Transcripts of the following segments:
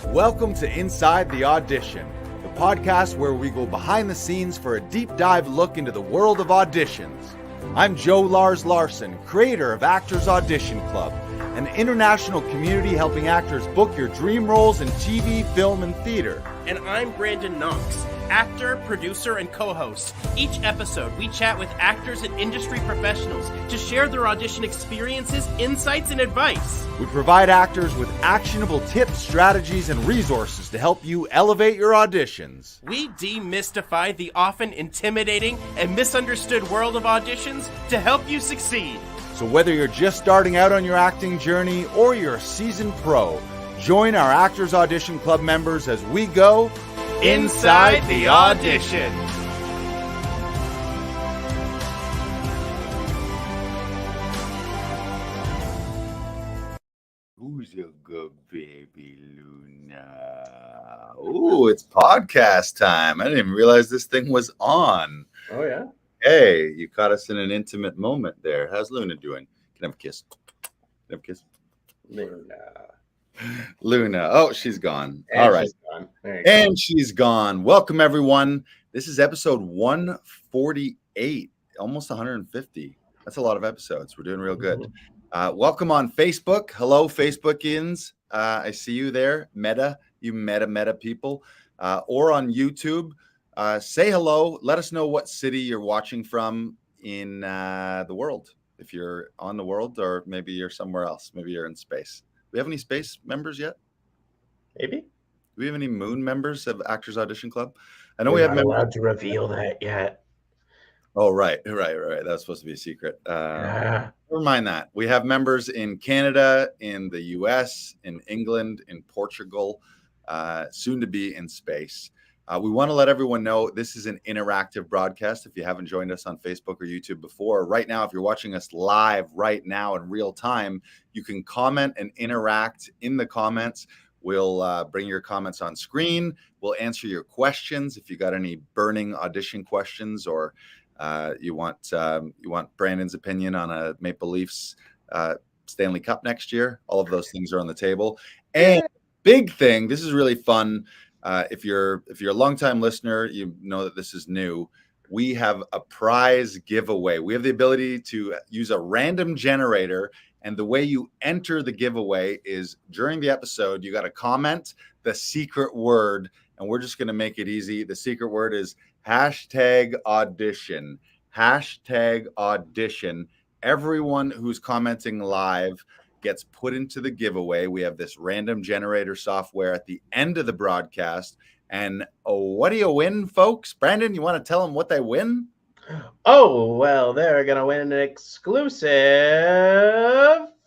Welcome to Inside the Audition, the podcast where we go behind the scenes for a deep dive look into the world of auditions. I'm Joe Lars Larson, creator of Actors Audition Club, an international community helping actors book your dream roles in TV, film, and theater. And I'm Brandon Knox, actor, producer, and co-host. Each episode, we chat with actors and industry professionals to share their audition experiences, insights, and advice. We provide actors with actionable tips, strategies, and resources to help you elevate your auditions. We demystify the often intimidating and misunderstood world of auditions to help you succeed. So whether you're just starting out on your acting journey or you're a seasoned pro, join our Actors Audition Club members as we go Inside the Audition. Who's a good baby, Luna? Ooh, it's podcast time. I didn't even realize this thing was on. Oh, yeah? Hey, you caught us in an intimate moment there. How's Luna doing? Can I have a kiss? Can I have a kiss? Luna. Oh, she's gone. And all right. She's gone. And she's gone. Welcome, everyone. This is episode 148, almost 150. That's a lot of episodes. We're doing real good. Welcome on Facebook. Hello, Facebookians. I see you there. You meta people. Or on YouTube. Say hello. Let us know what city you're watching from in the world. If you're on the world, or maybe you're somewhere else. Maybe you're in space. Do we have any space members yet? Maybe. Do we have any moon members of Actors Audition Club? I know We're we have not members. allowed to reveal that yet. Oh, right. That was supposed to be a secret. Never mind that. We have members in Canada, in the US, in England, in Portugal, soon to be in space. We want to let everyone know this is an interactive broadcast. If you haven't joined us on Facebook or YouTube before, right now, if you're watching us live right now in real time, you can comment and interact in the comments. We'll bring your comments on screen. We'll answer your questions. If you got any burning audition questions, or you want Brandon's opinion on a Maple Leafs Stanley Cup next year, all of those things are on the table. And big thing, this is really fun. If you're a longtime listener, you know that this is new. We have a prize giveaway. We have the ability to use a random generator, and the way you enter the giveaway is during the episode, you got to comment the secret word, and we're just going to make it easy. The secret word is #audition. #audition. Everyone who's commenting live gets put into the giveaway. We have this random generator software at the end of the broadcast. And what do you win, folks? Brandon, you want to tell them what they win? Oh, well, they're going to win an exclusive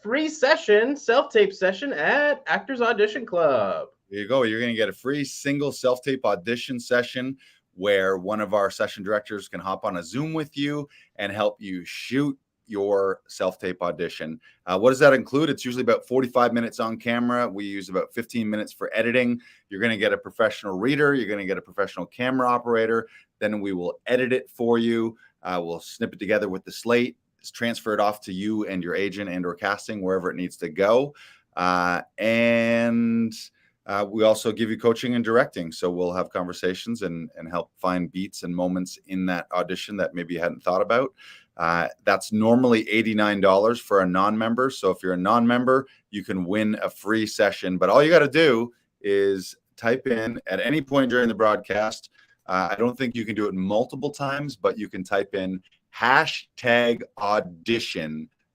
free session, self-tape session at Actors Audition Club. There you go. You're going to get a free single self-tape audition session where one of our session directors can hop on a Zoom with you and help you shoot your self-tape audition. What does that include? It's usually about 45 minutes on camera. We use about 15 minutes for editing. You're going to get a professional reader. You're going to get a professional camera operator. Then we will edit it for you. We'll snip it together with the slate. It's transferred off to you and your agent and or casting, wherever it needs to go. And we also give you coaching and directing. So we'll have conversations and help find beats and moments in that audition that maybe you hadn't thought about. That's normally $89 for a non-member. So if you're a non-member, you can win a free session. But all you got to do is type in at any point during the broadcast. I don't think you can do it multiple times, but you can type in #audition,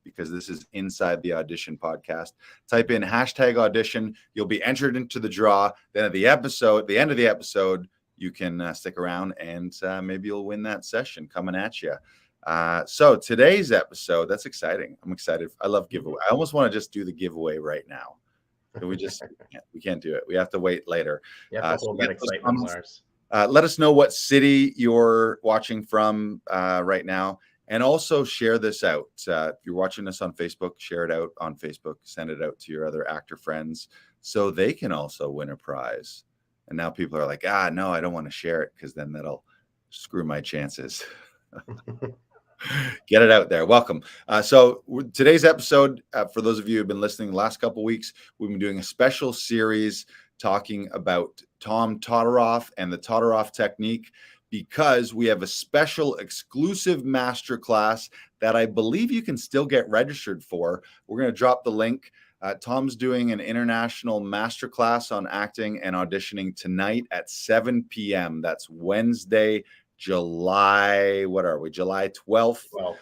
because this is Inside the Audition podcast. Type in #audition. You'll be entered into the draw. Then at the end of the episode, you can stick around and maybe you'll win that session coming at you. So today's episode, that's exciting. I'm excited. I love giveaway. I almost want to just do the giveaway right now. We can't do it. We have to wait later. Yeah, so get excitement, Lars. Let us know what city you're watching from right now. And also share this out. If you're watching this on Facebook, share it out on Facebook. Send it out to your other actor friends so they can also win a prize. And now people are like, no, I don't want to share it because then that'll screw my chances. Get it out there. Welcome. So today's episode, for those of you who've been listening the last couple of weeks, we've been doing a special series talking about Tom Todoroff and the Todoroff technique, because we have a special exclusive masterclass that I believe you can still get registered for. We're going to drop the link. Tom's doing an international masterclass on acting and auditioning tonight at 7 p.m. That's Wednesday, July 12th.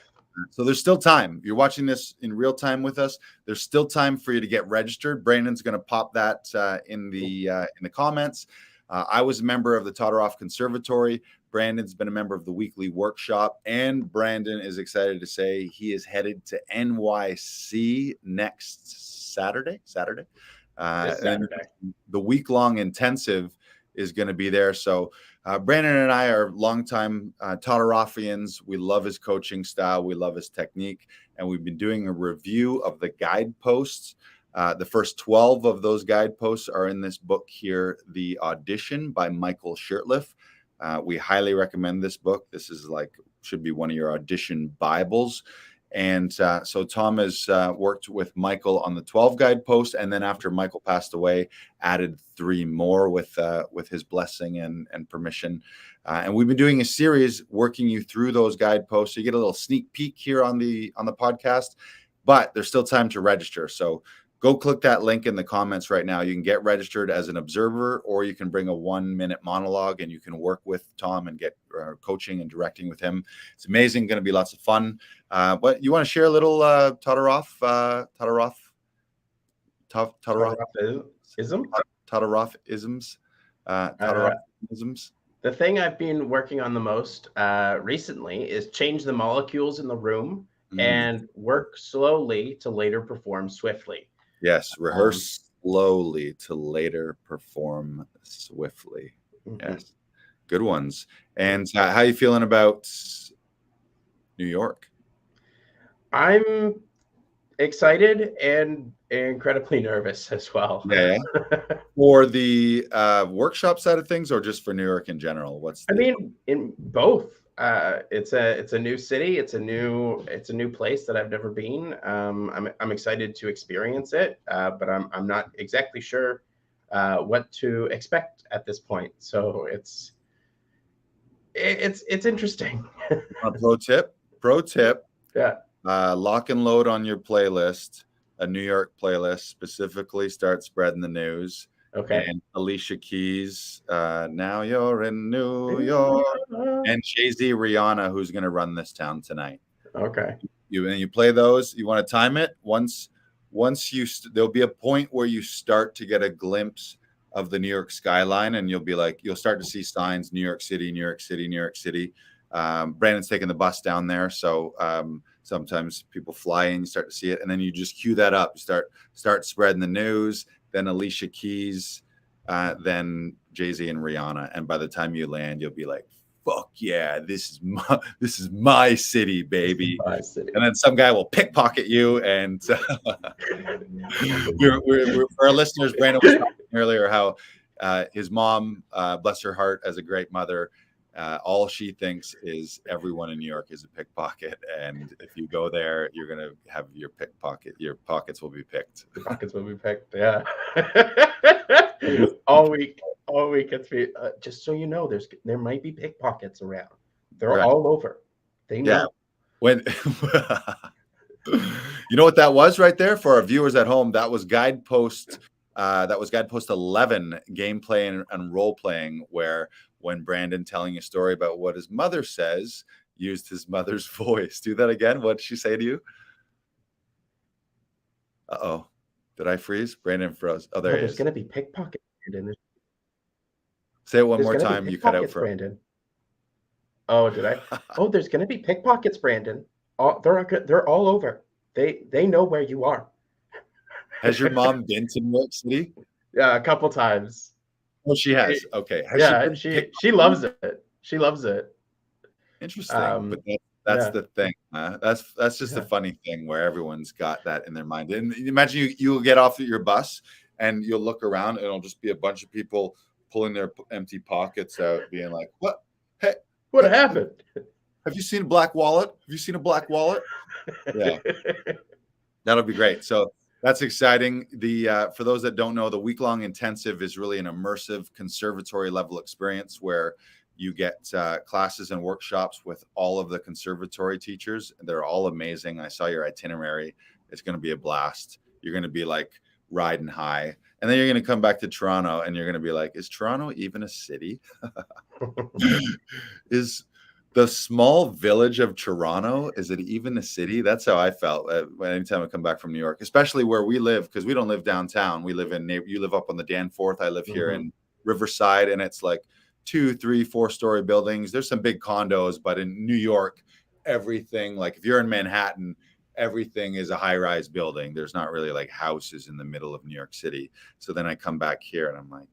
So there's still time. You're watching this in real time with us. There's still time for you to get registered. Brandon's going to pop that in the comments. I was a member of the Todoroff Conservatory. Brandon's been a member of the weekly workshop, and Brandon is excited to say he is headed to NYC next Saturday. And the week-long intensive is going to be there. So Brandon and I are longtime Todoroffians. We love his coaching style. We love his technique. And we've been doing a review of the guideposts. The first 12 of those guideposts are in this book here, The Audition by Michael Shirtliff. We highly recommend this book. This is should be one of your audition Bibles. And so Tom has worked with Michael on the 12 guideposts, and then after Michael passed away, added 3 more with his blessing and permission. And we've been doing a series working you through those guideposts. So you get a little sneak peek here on the podcast, but there's still time to register. So go click that link in the comments right now. You can get registered as an observer, or you can bring a 1-minute monologue and you can work with Tom and get coaching and directing with him. It's amazing. Going to be lots of fun. But you want to share a little Todoroff-isms? Todoroff-isms? The thing I've been working on the most recently is change the molecules in the room and work slowly to later perform swiftly. Yes, rehearse slowly to later perform swiftly. Yes, good ones. And how are you feeling about New York? I'm excited and incredibly nervous as well. Yeah. For the workshop side of things, or just for New York in general? In both. It's a new city. It's a new place that I've never been. I'm excited to experience it, but I'm not exactly sure what to expect at this point. So it's interesting. Pro tip. Yeah. Lock and load on your playlist, a New York playlist, specifically start spreading the news. Okay. And Alicia Keys, Now You're in New York, and Jay-Z, Rihanna, who's going to run this town tonight. Okay. You play those. You want to time it. Once there'll be a point where you start to get a glimpse of the New York skyline, and you'll start to see signs, New York City, New York City, New York City. Brandon's taking the bus down there, so sometimes people fly in, you start to see it, and then you just cue that up. You start spreading the news. Then Alicia Keys, then Jay-Z and Rihanna, and by the time you land, you'll be like, "Fuck yeah, this is my city, baby!" My city. And then some guy will pickpocket you. And we're for our listeners, Brandon was talking earlier how his mom, bless her heart, as a great mother, all she thinks is everyone in New York is a pickpocket, and if you go there, you're gonna have your pockets will be picked. The pockets will be picked. Yeah. all week it's been, just so you know, there might be pickpockets around. They're right. all over. They know. Yeah. When you know what that was right there for our viewers at home, that was guidepost 11, gameplay and role playing, where when Brandon, telling a story about what his mother says, used his mother's voice. Do that again. What did she say to you? Uh-oh. Did I freeze? Brandon froze. Oh, there he is. There's going to be pickpockets, Brandon. Say it one more time. You cut out for Brandon. Oh, did I? Oh, there's going to be pickpockets, Brandon. They're all over. They know where you are. Has your mom been to New York City? Yeah, a couple times. Oh, she has. Okay. She loves it. She loves it. Interesting. But that's the thing. That's just a funny thing where everyone's got that in their mind. And imagine you'll get off at your bus and you'll look around and it'll just be a bunch of people pulling their empty pockets out, being like, "What? Hey, what happened?" have you seen a black wallet? Have you seen a black wallet? Yeah, that'll be great. So that's exciting. For those that don't know, the week-long intensive is really an immersive conservatory level experience where you get classes and workshops with all of the conservatory teachers. They're all amazing. I saw your itinerary. It's going to be a blast. You're going to be like riding high. And then you're going to come back to Toronto and you're going to be like, is Toronto even a city? Is the small village of Toronto, is it even a city? That's how I felt anytime I come back from New York, especially where we live, because we don't live downtown. We live you live up on the Danforth. I live here in Riverside, and it's like 2, 3, 4-story buildings. There's some big condos, but in New York, everything, like if you're in Manhattan, everything is a high-rise building. There's not really like houses in the middle of New York City. So then I come back here and I'm like,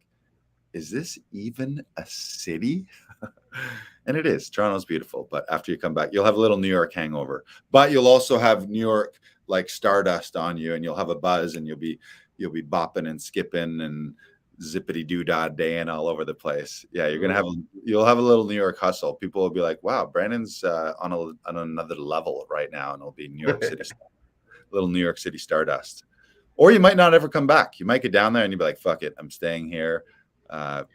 is this even a city? And it is. Toronto's beautiful, but after you come back, you'll have a little New York hangover, but you'll also have New York like stardust on you, and you'll have a buzz, and you'll be bopping and skipping and zippity doo dah daying all over the place. Yeah, you'll have a little New York hustle. People will be like, "Wow, Brandon's on another level right now," and it'll be New York City, little New York City stardust. Or you might not ever come back. You might get down there and you'll be like, "Fuck it, I'm staying here."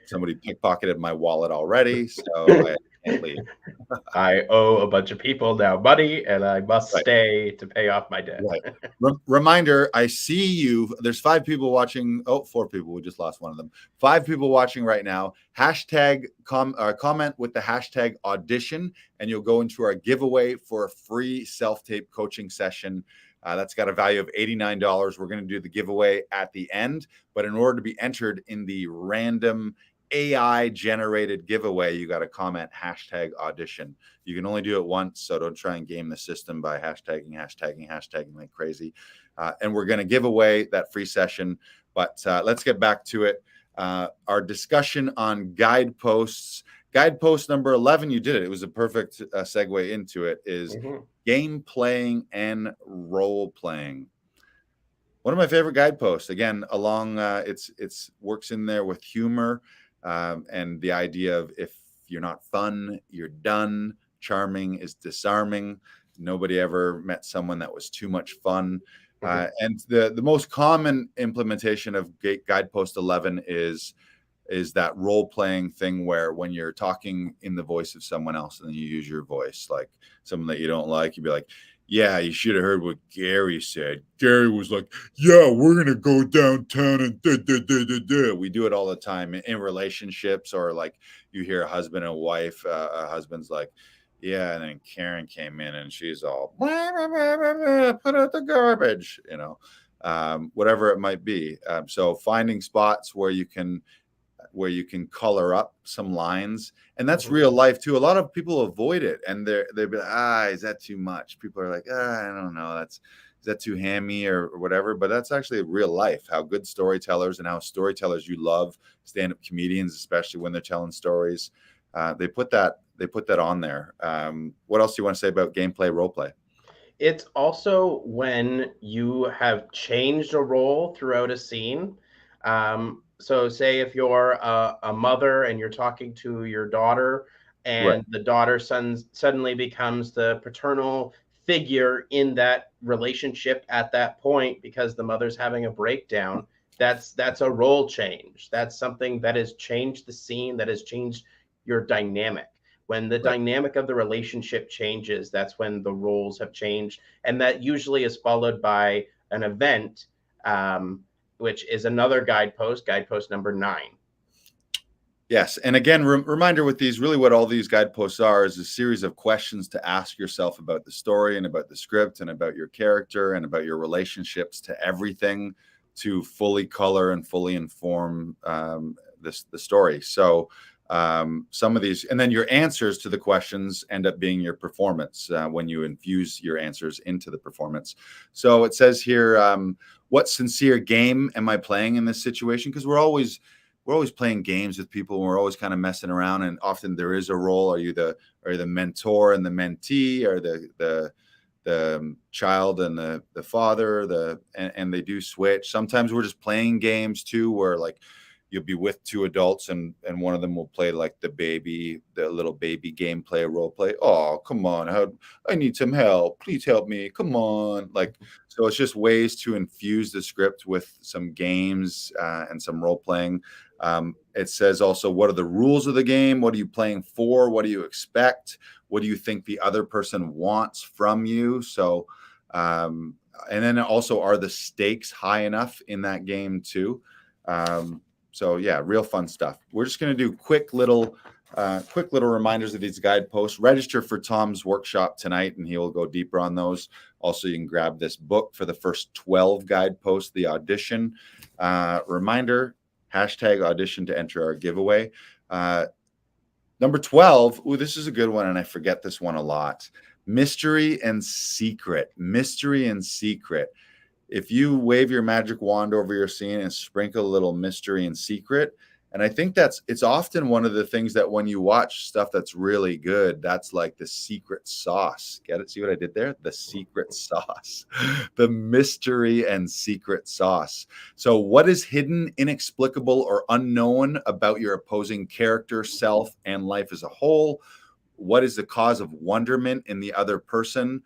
Somebody pickpocketed my wallet already, so I can't leave. I owe a bunch of people now money, and I must stay to pay off my debt. Right. Reminder, I see you. There's 5 people watching. Oh, 4 people. We just lost one of them. 5 people watching right now. Hashtag comment with the hashtag audition, and you'll go into our giveaway for a free self-tape coaching session. That's got a value of $89. We're going to do the giveaway at the end, but in order to be entered in the random AI generated giveaway, you got to comment hashtag audition. You can only do it once, so don't try and game the system by hashtagging like crazy. And we're going to give away that free session, but let's get back to it. Our discussion on guideposts. Guidepost number 11, you did it. It was a perfect segue into it, is game playing and role playing. One of my favorite guideposts, again, along it's works in there with humor and the idea of if you're not fun, you're done. Charming is disarming. Nobody ever met someone that was too much fun. And the most common implementation of guidepost 11 is that role-playing thing where when you're talking in the voice of someone else and then you use your voice, like someone that you don't like, you'd be like, yeah, you should have heard what Gary said. Gary was like, yeah, we're going to go downtown and da. We do it all the time in relationships, or like you hear a husband and wife, a husband's like, yeah, and then Karen came in and she's all, blah, blah, blah, blah, blah, put out the garbage, whatever it might be. So finding spots where you can color up some lines, and that's real life too. A lot of people avoid it, and they'd be like, is that too much? People are like, I don't know, is that too hammy or whatever? But that's actually real life. How good storytellers and how storytellers you love, stand-up comedians, especially when they're telling stories, they put that on there. What else do you want to say about gameplay, role play? It's also when you have changed a role throughout a scene. So say if you're a mother and you're talking to your daughter, and the daughter suddenly becomes the paternal figure in that relationship at that point because the mother's having a breakdown, that's a role change. That's something that has changed the scene, that has changed your dynamic. When the dynamic of the relationship changes, that's when the roles have changed. And that usually is followed by an event, which is another guidepost number 9. Yes. And again, reminder with these, really what all these guideposts are is a series of questions to ask yourself about the story and about the script and about your character and about your relationships to everything, to fully color and fully inform the story. So some of these, and then your answers to the questions end up being your performance when you infuse your answers into the performance. So it says here, what sincere game am I playing in this situation? Because we're always playing games with people, and we're always kind of messing around, and often there is a role. Are you the mentor and the mentee, or the child and the father, and they do switch. Sometimes we're just playing games too, where like, you'll be with two adults, and one of them will play like the little baby gameplay role play. Oh, come on, I need some help. Please help me. Come on, like, so it's just ways to infuse the script with some games and some role playing. It says also, what are the rules of the game? What are you playing for? What do you expect? What do you think the other person wants from you? So, and then also, are the stakes high enough in that game too? So yeah, real fun stuff. We're just going to do quick little reminders of these guideposts. Register for Tom's workshop tonight, and he will go deeper on those. Also, you can grab this book for the first 12 guideposts, the audition. Reminder, #audition to enter our giveaway. Number 12. Ooh, this is a good one, and I forget this one a lot. Mystery and secret. Mystery and secret. If you wave your magic wand over your scene and sprinkle a little mystery and secret, and I think it's often one of the things that when you watch stuff that's really good, that's like the secret sauce. Get it? See what I did there? The secret sauce, the mystery and secret sauce. So what is hidden, inexplicable, or unknown about your opposing character, self, and life as a whole? What is the cause of wonderment in the other person?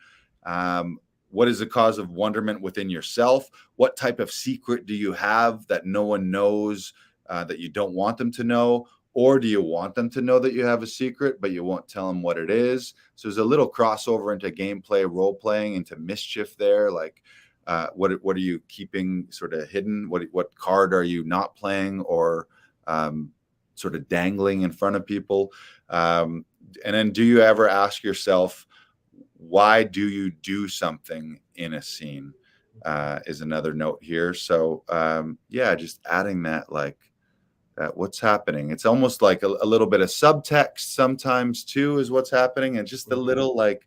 What is the cause of wonderment within yourself? What type of secret do you have that no one knows, that you don't want them to know? Or do you want them to know that you have a secret, but you won't tell them what it is? So there's a little crossover into gameplay, role playing, into mischief there. Like, what are you keeping sort of hidden? What card are you not playing, or sort of dangling in front of people? And then, do you ever ask yourself, why do you do something in a scene? Is another note here. So yeah, just adding that, like, what's happening. It's almost like a little bit of subtext sometimes too is what's happening, and just a little like,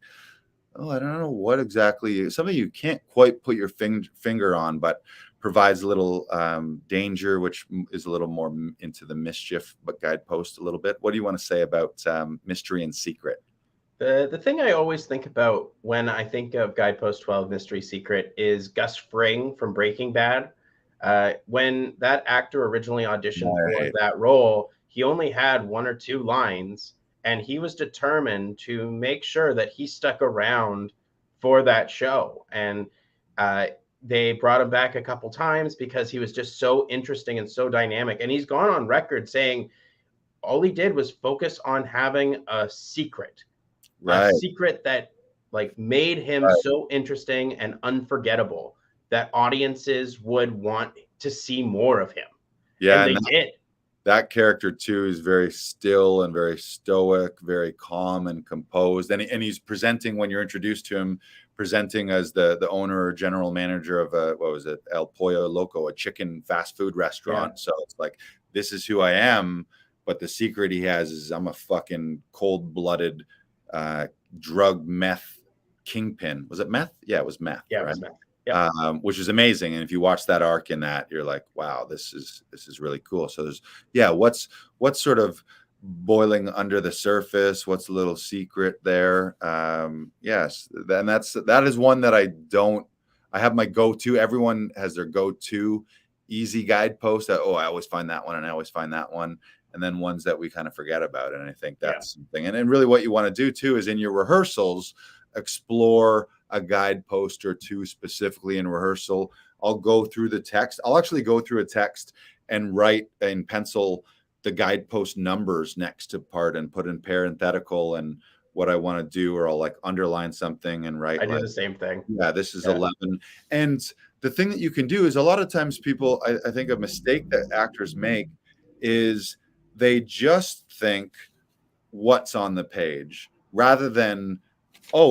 oh, I don't know what exactly, something you can't quite put your finger on, but provides a little danger, which is a little more into the mischief, but guidepost a little bit. What do you want to say about mystery and secret? The thing I always think about when I think of Guidepost 12 Mystery Secret is Gus Fring from Breaking Bad. When that actor originally auditioned for that role, he only had 1 or 2 lines, and he was determined to make sure that he stuck around for that show. And they brought him back a couple times because he was just so interesting and so dynamic. And he's gone on record saying all he did was focus on having a secret. Right. A secret that like made him so interesting and unforgettable that audiences would want to see more of him. Yeah, and they did. That character too is very still and very stoic, very calm and composed. And he's presenting, when you're introduced to him, presenting as the owner or general manager of what was it, El Pollo Loco, a chicken fast food restaurant. Yeah. So it's like, this is who I am, but the secret he has is I'm a fucking cold-blooded drug meth kingpin. Was it meth? Yeah, it was meth. Yeah, right? It was meth. Yeah. Which is amazing. And if you watch that arc in that, you're like, wow, this is really cool. So there's, yeah, what's sort of boiling under the surface? What's a little secret there? Yes. And that is one that I have my go-to. Everyone has their go-to easy guidepost that, I always find that one, and I always find that one. And then ones that we kind of forget about. And I think that's something. And really what you want to do too is in your rehearsals, explore a guidepost or two specifically in rehearsal. I'll go through the text. I'll actually go through a text and write in pencil the guidepost numbers next to part and put in parenthetical and what I want to do, or I'll like underline something and write. I do the same thing. Yeah, this is 11. And the thing that you can do is a lot of times people, I think a mistake that actors make is they just think what's on the page rather than,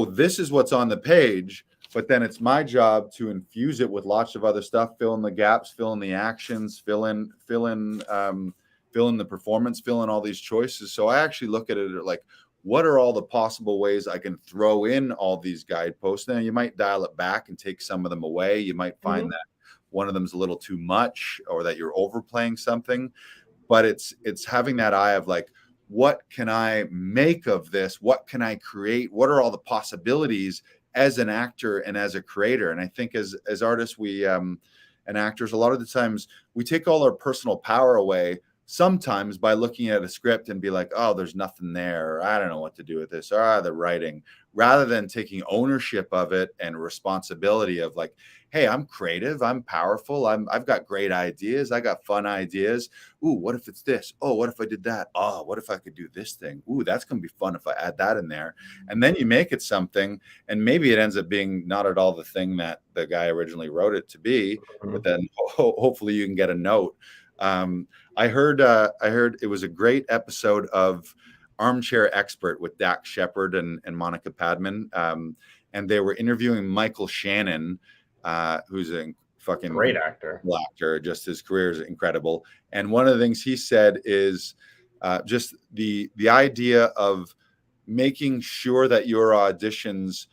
this is what's on the page, but then it's my job to infuse it with lots of other stuff, fill in the gaps, fill in the actions, fill in the performance, fill in all these choices. So I actually look at it like, what are all the possible ways I can throw in all these guideposts? Now you might dial it back and take some of them away. You might find that one of them is a little too much, or that you're overplaying something. But it's having that eye of like, what can I make of this? What can I create? What are all the possibilities as an actor and as a creator? And I think as artists, we and and actors, a lot of the times we take all our personal power away sometimes by looking at a script and be like, oh, there's nothing there, or I don't know what to do with this, or the writing, rather than taking ownership of it and responsibility of like, hey, I'm creative, I'm powerful, I've got great ideas, I got fun ideas. Ooh, what if it's this? Oh, what if I did that? Oh, what if I could do this thing? Ooh, that's gonna be fun if I add that in there. And then you make it something, and maybe it ends up being not at all the thing that the guy originally wrote it to be, but then hopefully you can get a note. I heard it was a great episode of Armchair Expert with Dax Shepard and Monica Padman, and they were interviewing Michael Shannon, who's a fucking great actor. Just his career is incredible. And one of the things he said is just the idea of making sure that your auditions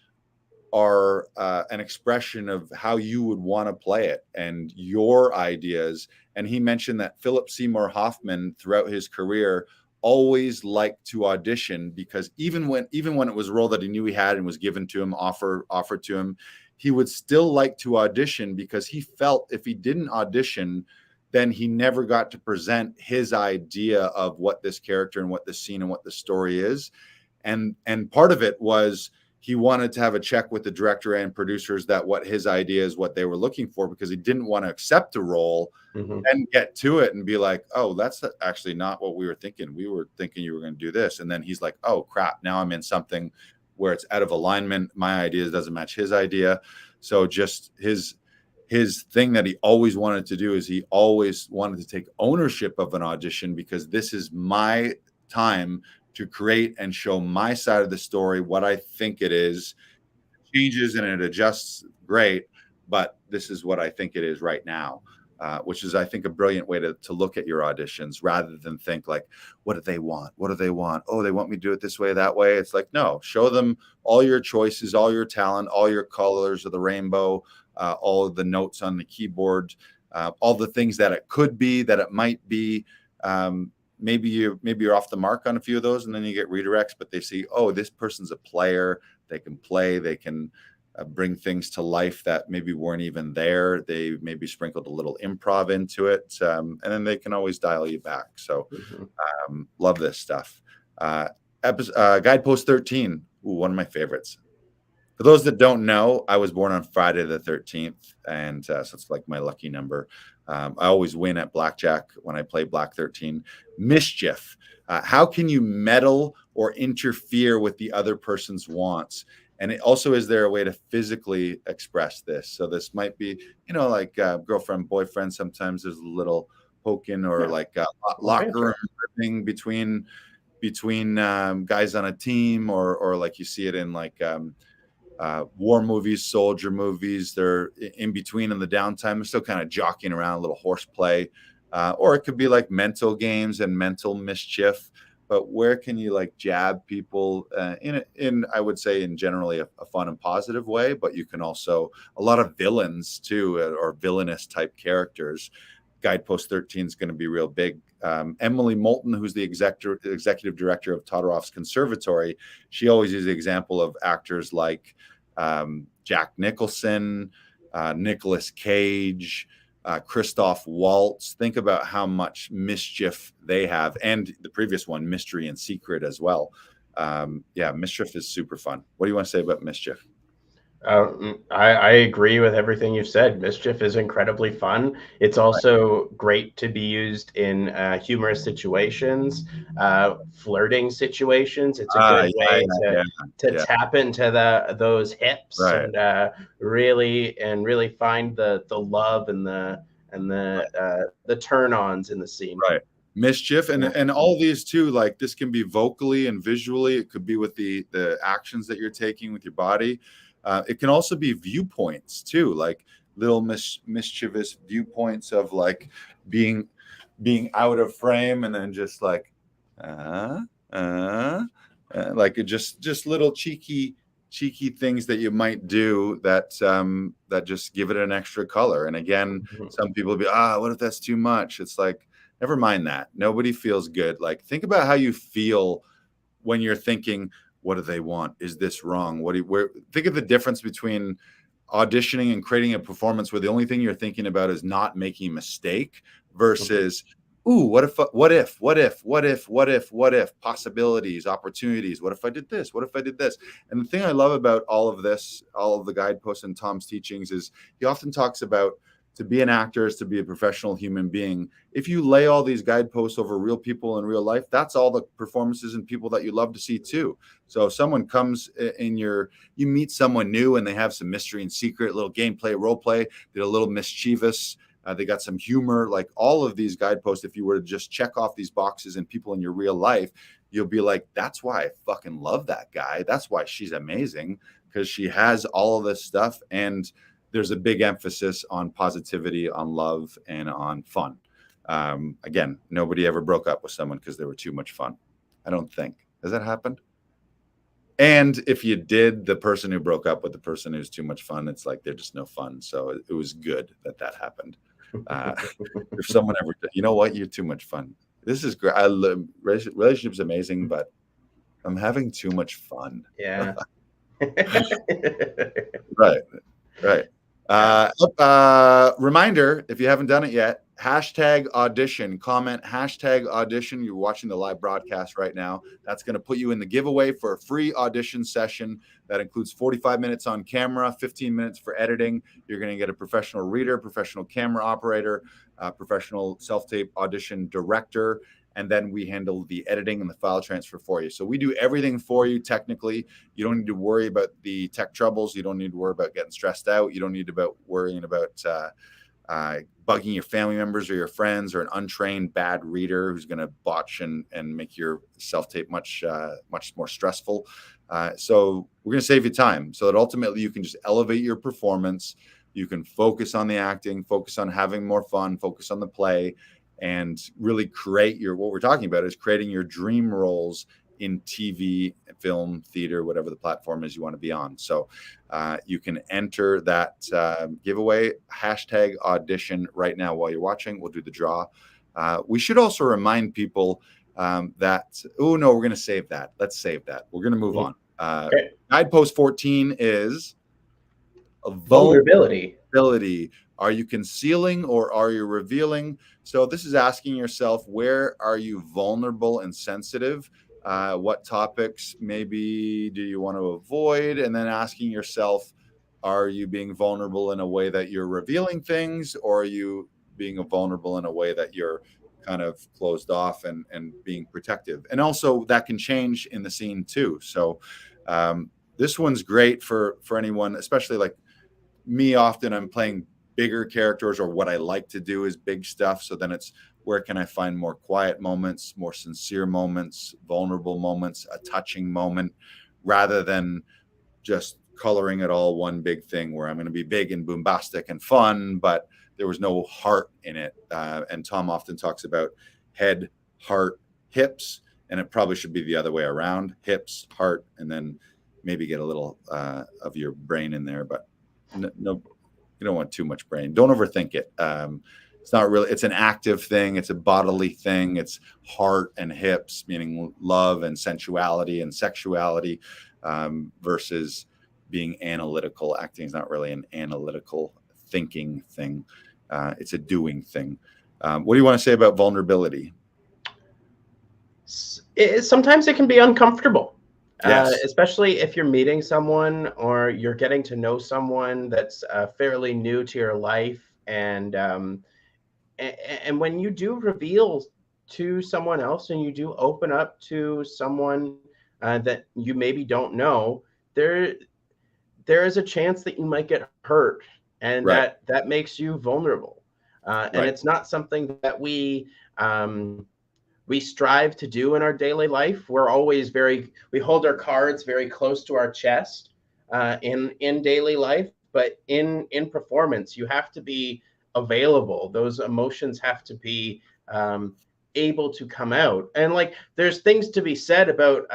are an expression of how you would want to play it and your ideas. And he mentioned that Philip Seymour Hoffman throughout his career always liked to audition, because even when it was a role that he knew he had and was given to him, offered to him, he would still like to audition, because he felt if he didn't audition, then he never got to present his idea of what this character and what this scene and what the story is. And part of it was he wanted to have a check with the director and producers that what his idea is, what they were looking for, because he didn't want to accept a role and get to it and be like, oh, that's actually not what we were thinking. We were thinking you were going to do this. And then he's like, oh, crap, now I'm in something where it's out of alignment. My idea doesn't match his idea. So just his thing that he always wanted to do is he always wanted to take ownership of an audition, because this is my time to create and show my side of the story, what I think it is. It changes and it adjusts, great, but this is what I think it is right now, which is, I think, a brilliant way to look at your auditions, rather than think like, what do they want? What do they want? Oh, they want me to do it this way, that way. It's like, no, show them all your choices, all your talent, all your colors of the rainbow, all of the notes on the keyboard, all the things that it could be, that it might be. Maybe you're off the mark on a few of those, and then you get redirects, but they see, oh, this person's a player. They can play. They can bring things to life that maybe weren't even there. They maybe sprinkled a little improv into it, and then they can always dial you back. So love this stuff. Guidepost 13, one of my favorites. For those that don't know, I was born on Friday the 13th, and so it's like my lucky number. I always win at blackjack when I play Black 13. Mischief. How can you meddle or interfere with the other person's wants? And it also, is there a way to physically express this? So this might be, like girlfriend, boyfriend. Sometimes there's a little poking, or like locker room thing between guys on a team, or like you see it in like war movies, soldier movies. They're in between in the downtime. They're still kind of jockeying around, a little horseplay, or it could be like mental games and mental mischief. But where can you like jab people in I would say in generally a fun and positive way, but you can also, a lot of villains too, or villainous type characters. Guidepost 13 is going to be real big. Emily Moulton, who's the executive director of Todorow's Conservatory, she always uses the example of actors like Jack Nicholson, Nicolas Cage, Christoph Waltz. Think about how much mischief they have, and the previous one, Mystery and Secret, as well. Mischief is super fun. What do you want to say about Mischief? I agree with everything you've said. Mischief is incredibly fun. It's also great to be used in humorous situations, flirting situations. It's a good way to tap into those hips and really find the love and the turn-ons in the scene. Right. Mischief and all these too, like this can be vocally and visually. It could be with the actions that you're taking with your body. It can also be viewpoints too, like little mischievous viewpoints of like being out of frame, and then just like like it just little cheeky things that you might do that just give it an extra color. And again, some people will be, what if that's too much? It's like, never mind that. Nobody feels good. Like, think about how you feel when you're thinking, what do they want? Is this wrong? Think of the difference between auditioning and creating a performance where the only thing you're thinking about is not making a mistake versus, ooh, what if, possibilities, opportunities. What if I did this? What if I did this? And the thing I love about all of this, all of the guideposts and Tom's teachings, is he often talks about to be an actor is to be a professional human being. If you lay all these guideposts over real people in real life, that's all the performances and people that you love to see too. So if someone comes in you meet someone new and they have some mystery and secret, little gameplay, role play, they're a little mischievous, they got some humor, like all of these guideposts, if you were to just check off these boxes and people in your real life, you'll be like, that's why I fucking love that guy. That's why she's amazing, because she has all of this stuff. And there's a big emphasis on positivity, on love, and on fun. Again, nobody ever broke up with someone because they were too much fun. I don't think. Has that happened? And if you did, the person who broke up with the person who's too much fun, it's like they're just no fun. So it was good that happened. If someone ever, you know what, you're too much fun. This is great. I love relationships, amazing, but I'm having too much fun. Yeah. Right. Reminder, if you haven't done it yet, #audition, comment #audition. You're watching the live broadcast right now. That's going to put you in the giveaway for a free audition session that includes 45 minutes on camera, 15 minutes for editing. You're going to get a professional reader, professional camera operator, professional self-tape audition director, and then we handle the editing and the file transfer for you. So we do everything for you technically. You don't need to worry about the tech troubles. You don't need to worry about getting stressed out. You don't need to worrying about bugging your family members or your friends or an untrained bad reader who's going to botch and make your self-tape much more stressful. So we're going to save you time so that ultimately you can just elevate your performance. You can focus on the acting, focus on having more fun, focus on the play, and really create what we're talking about is creating your dream roles in TV, film, theater, whatever the platform is you want to be on. So you can enter that giveaway, #audition right now while you're watching. We'll do the draw. We should also remind people that, we're going to save that. Let's save that. We're going to move on. Okay. Guidepost 14 is vulnerability. Are you concealing or are you revealing? So this is asking yourself, where are you vulnerable and sensitive? What topics maybe do you want to avoid? And then asking yourself, are you being vulnerable in a way that you're revealing things, or are you being vulnerable in a way that you're kind of closed off and being protective? And also that can change in the scene too. So this one's great for anyone, especially like me. Often I'm playing bigger characters, or what I like to do is big stuff. So then it's, where can I find more quiet moments, more sincere moments, vulnerable moments, a touching moment, rather than just coloring it all one big thing where I'm going to be big and bombastic and fun, but there was no heart in it. And Tom often talks about head, heart, hips, and it probably should be the other way around: hips, heart, and then maybe get a little of your brain in there, but no. You don't want too much brain. Don't overthink it. It's not really, it's an active thing. It's a bodily thing. It's heart and hips, meaning love and sensuality and sexuality, versus being analytical. Acting is not really an analytical thinking thing. It's a doing thing. What do you want to say about vulnerability? Sometimes it can be uncomfortable. Yes. Especially if you're meeting someone or you're getting to know someone that's fairly new to your life, and when you do reveal to someone else and you do open up to someone that you maybe don't know, there is a chance that you might get hurt, and right. that makes you vulnerable. And right. It's not something that we strive to do in our daily life. We're always we hold our cards very close to our chest in daily life, but in performance, you have to be available. Those emotions have to be able to come out. And like, there's things to be said about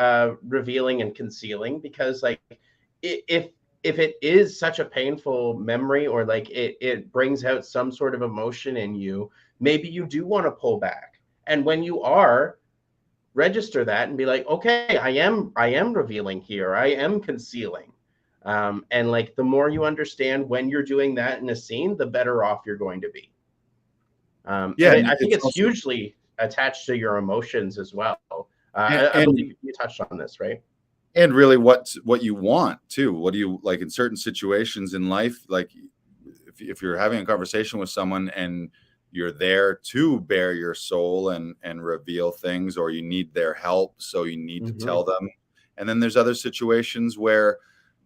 revealing and concealing, because like, if it is such a painful memory, or like it brings out some sort of emotion in you, maybe you do want to pull back. And when you are, register that and be like, okay, I am revealing here. I am concealing. And like the more you understand when you're doing that in a scene, the better off you're going to be. Yeah, and I think it's also, hugely attached to your emotions as well. I and believe you touched on this, right? and really what you want too. What do you like in certain situations in life? Like if you're having a conversation with someone and you're there to bare your soul and reveal things, or you need their help, so you need to Mm-hmm. tell them. And then there's other situations where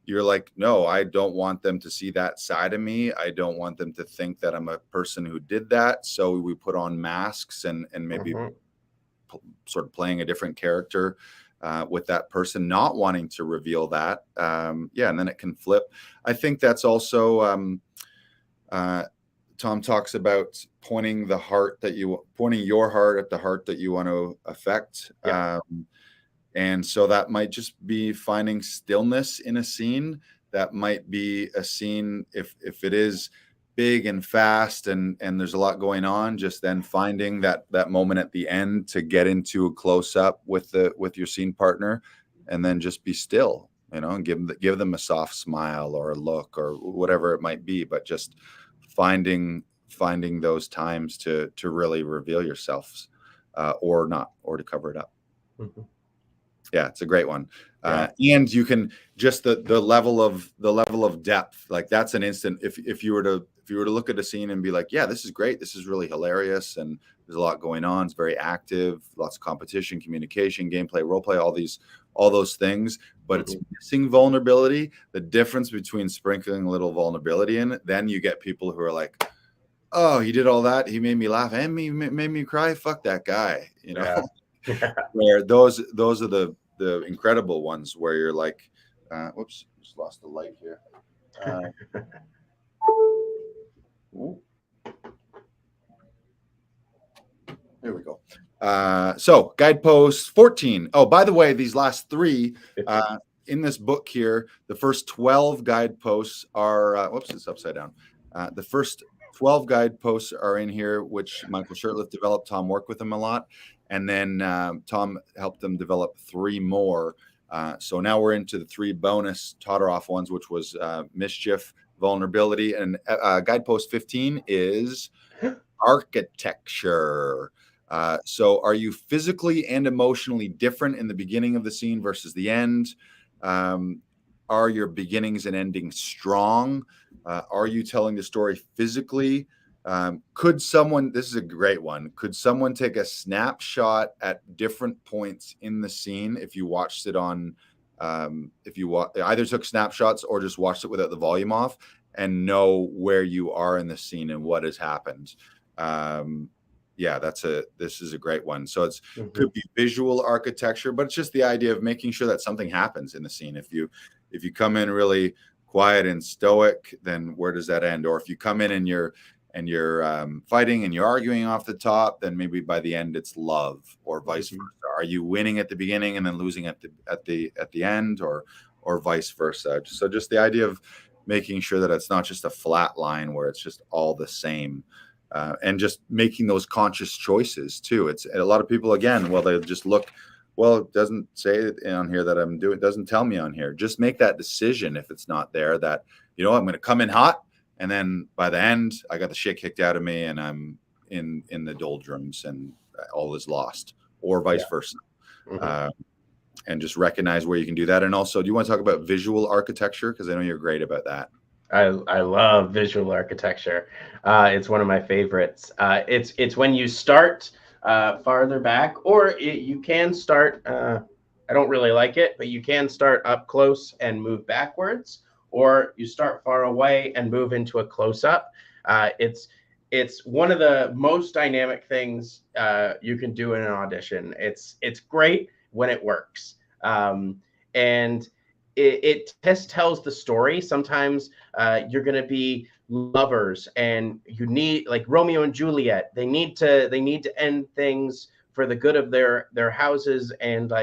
you're like, no, I don't want them to see that side of me. I don't want them to think that I'm a person who did that. So we put on masks and maybe Mm-hmm. sort of playing a different character with that person, not wanting to reveal that. Yeah, and then it can flip. I think that's also Tom talks about pointing your heart at the heart that you want to affect. Yeah. And so that might just be finding stillness in a scene. That might be a scene if it is big and fast and there's a lot going on, just then finding that moment at the end to get into a close up with your scene partner, and then just be still, and give them a soft smile or a look or whatever it might be, but just finding those times to really reveal yourselves, or not, or to cover it up. Mm-hmm. Yeah, it's a great one. Yeah. And you can just the level of depth, like that's an instant. If you were to look at a scene and be like, yeah, this is great, this is really hilarious, and there's a lot going on, it's very active, lots of competition, communication, gameplay, role play, all those things, but it's missing vulnerability. The difference between sprinkling a little vulnerability in it, then you get people who are like, oh, he did all that, he made me laugh and made me cry, fuck that guy, Yeah. where those are the incredible ones where you're like, whoops, just lost the light here. There we go. So guidepost 14. Oh, by the way, these last three in this book here, the first 12 guideposts are, whoops, it's upside down. The first 12 guideposts are in here, which Michael Shirtliff developed. Tom worked with him a lot. And then Tom helped them develop 3 more. So now we're into the 3 bonus Todoroff ones, which was mischief, vulnerability, and guidepost 15 is architecture. So are you physically and emotionally different in the beginning of the scene versus the end? Are your beginnings and endings strong? Are you telling the story physically? Could someone, this is a great one, could someone take a snapshot at different points in the scene if you watched it on, if you either took snapshots or just watched it without the volume off, and know where you are in the scene and what has happened? Yeah, this is a great one. So it's could be visual architecture, but it's just the idea of making sure that something happens in the scene. If you come in really quiet and stoic, then where does that end? Or if you come in and you're fighting and you're arguing off the top, then maybe by the end it's love, or vice versa. Are you winning at the beginning and then losing at the end, or vice versa? So just the idea of making sure that it's not just a flat line where it's just all the same, and just making those conscious choices too. It's a lot of people, again, well, they just look, well, it doesn't say it on here that I'm doing, it doesn't tell me on here. Just make that decision if it's not there, that, I'm going to come in hot, and then by the end, I got the shit kicked out of me, and I'm in the doldrums, and all is lost, or vice versa. And just recognize where you can do that. And also, do you want to talk about visual architecture? Because I know you're great about that. I love visual architecture. It's one of my favorites. It's when you start farther back, or you can start. I don't really like it, but you can start up close and move backwards, or you start far away and move into a close up. It's one of the most dynamic things you can do in an audition. It's great when it works, and it just tells the story. Sometimes you're going to be lovers, and you need, like Romeo and Juliet, they need to end things for the good of their houses, and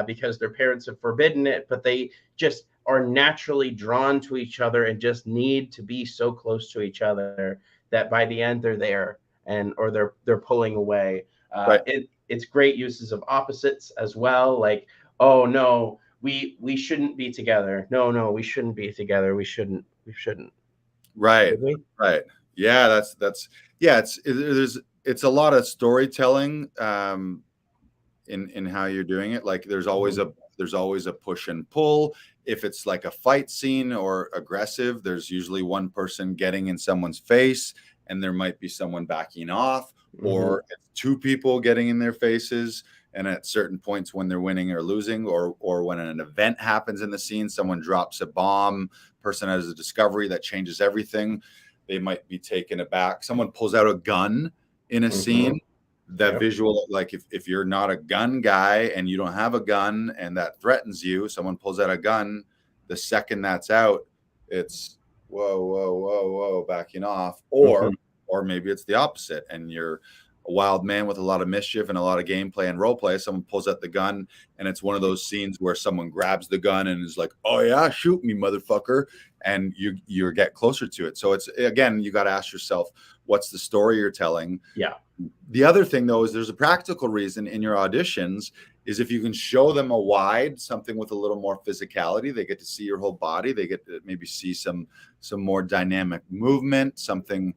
because their parents have forbidden it, but they just are naturally drawn to each other and just need to be so close to each other that by the end they're there, or they're pulling away. Right. It's great uses of opposites as well. Like, oh no, we shouldn't be together. No, we shouldn't be together. We shouldn't. Right. We? Right. Yeah. Yeah. It's a lot of storytelling in how you're doing it. Like there's always a push and pull. If it's like a fight scene or aggressive, there's usually one person getting in someone's face and there might be someone backing off, or it's two people getting in their faces. And at certain points when they're winning or losing, or when an event happens in the scene, someone drops a bomb, person has a discovery that changes everything, they might be taken aback. Someone pulls out a gun in a scene. That visual, like if you're not a gun guy and you don't have a gun and that threatens you, someone pulls out a gun, the second that's out, it's whoa, backing off. Or maybe it's the opposite and you're a wild man with a lot of mischief and a lot of gameplay and role play. Someone pulls out the gun and it's one of those scenes where someone grabs the gun and is like, oh yeah, shoot me, motherfucker. And you get closer to it. So it's, again, you got to ask yourself, what's the story you're telling? Yeah. The other thing though, is there's a practical reason in your auditions is if you can show them a wide, something with a little more physicality, they get to see your whole body. They get to maybe see some more dynamic movement, something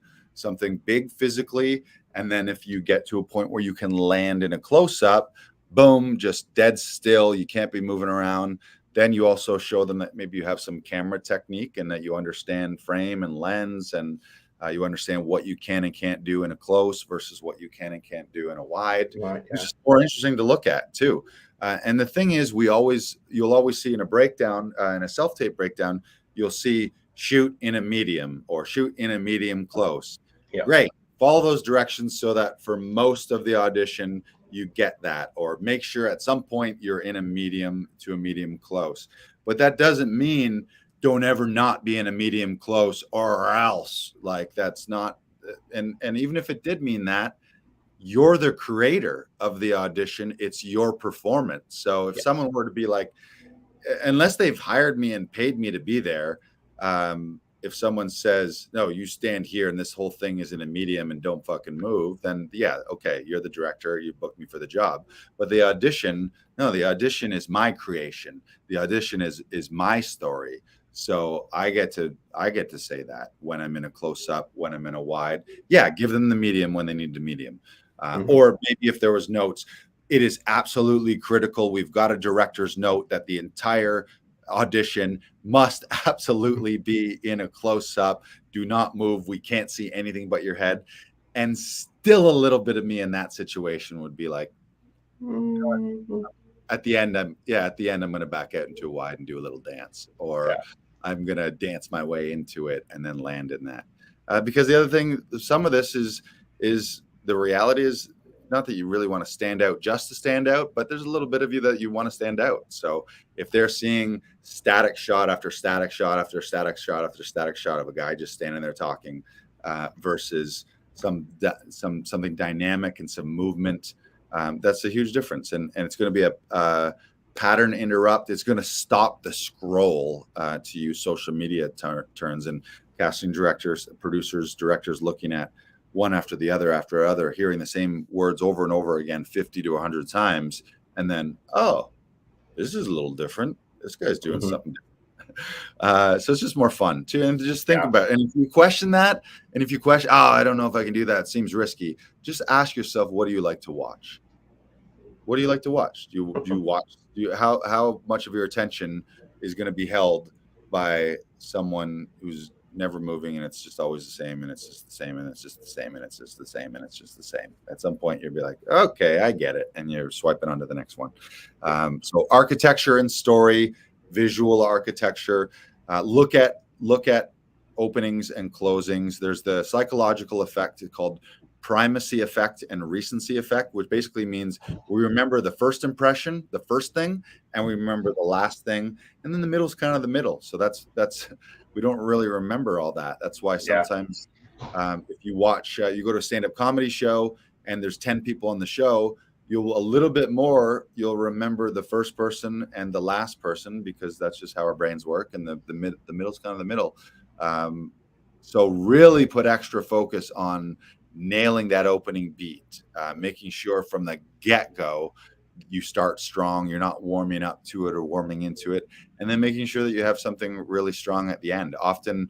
big physically. And then if you get to a point where you can land in a close-up, boom, just dead still, you can't be moving around. Then you also show them that maybe you have some camera technique and that you understand frame and lens, and you understand what you can and can't do in a close versus what you can and can't do in a wide. It's just more interesting to look at too. And the thing is, you'll always see in a breakdown, in a self-tape breakdown, you'll see shoot in a medium or shoot in a medium close. Great. Follow those directions so that for most of the audition, you get that, or make sure at some point you're in a medium to a medium close. But that doesn't mean don't ever not be in a medium close or else. Like that's not, and even if it did mean that, you're the creator of the audition. It's your performance. So if someone were to be like, unless they've hired me and paid me to be there, if someone says, no, you stand here and this whole thing is in a medium and don't fucking move, then yeah, okay, you're the director, you booked me for the job. But the audition is my creation. The audition is my story. So I get to say that when I'm in a close up, when I'm in a wide, give them the medium when they need the medium. Or maybe if there was notes, it is absolutely critical. We've got a director's note that the entire audition must absolutely be in a close-up. Do not move. We can't see anything but your head. And still a little bit of me in that situation would be like, at the end, I'm going to back out into a wide and do a little dance, or I'm going to dance my way into it and then land in that. Because the other thing, some of this is the reality is not that you really want to stand out just to stand out, but there's a little bit of you that you want to stand out. So if they're seeing static shot after static shot after static shot after static shot of a guy just standing there talking versus something dynamic and some movement, that's a huge difference. And it's going to be a pattern interrupt. It's going to stop the scroll, to use social media terms, and casting directors, producers, directors looking at one after the other, hearing the same words over and over again 50 to 100 times, and then, oh, this is a little different. This guy's doing something different. So it's just more fun to just think about it. And if you question that, and if you question, I don't know if I can do that, it seems risky, just ask yourself, what do you like to watch? What do you like to watch? How much of your attention is going to be held by someone who's never moving, and it's just always the same, and it's just the same, and it's just the same, and it's just the same, and it's just the same? At some point you'll be like, okay, I get it, and you're swiping on to the next one. So architecture and story, visual architecture, look at openings and closings. There's the psychological effect called primacy effect and recency effect, which basically means we remember the first impression, the first thing, and we remember the last thing, and then the middle is kind of the middle. So that's we don't really remember all that. That's why sometimes if you watch, you go to a stand-up comedy show and there's 10 people on the show, you'll remember the first person and the last person, because that's just how our brains work, and the middle's kind of the middle. So really put extra focus on nailing that opening beat, making sure from the get-go you start strong, you're not warming up to it or warming into it, and then making sure that you have something really strong at the end. Often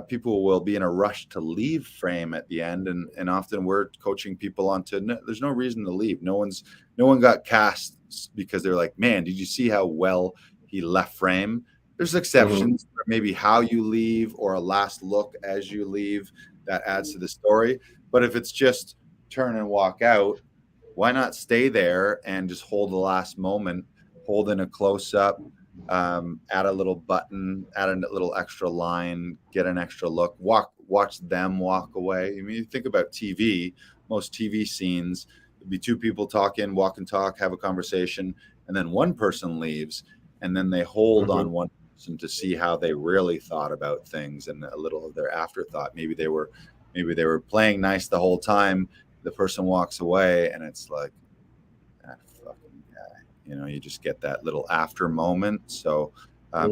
people will be in a rush to leave frame at the end, and often we're coaching people on to there's no reason to leave. No one got cast because they're like, man, did you see how well he left frame? There's exceptions, maybe how you leave or a last look as you leave that adds to the story. But if it's just turn and walk out, why not stay there and just hold the last moment, hold in a close up, add a little button, add a little extra line, get an extra look, watch them walk away. I mean, you think about TV, most TV scenes, it'd be two people talking, walk and talk, have a conversation, and then one person leaves, and then they hold on one person to see how they really thought about things and a little of their afterthought. Maybe they were playing nice the whole time. The person walks away, and it's like, that fucking guy. You know, you just get that little after moment. So